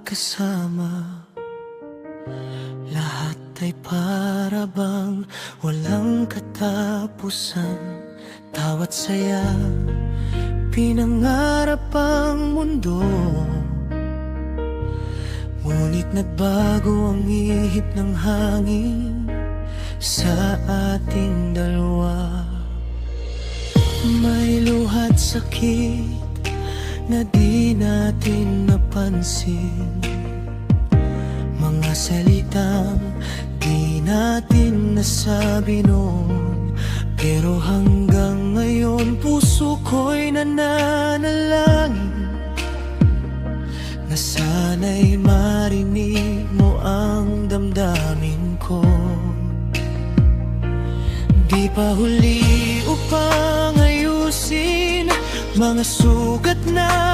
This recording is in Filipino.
magkasama. Lahat ay para bang walang katapusan. Tawat saya, pinangarap ang mundo. Ngunit nagbago ang ihip ng hangin sa ating dalawa. May luha't sakit na di natin napansin, mga salitang di natin nasabi noon. Pero hanggang ngayon puso ko'y nananalangin na sana'y marinig mo ang damdamin ko. Di pa huli upang ayusin mga sugat na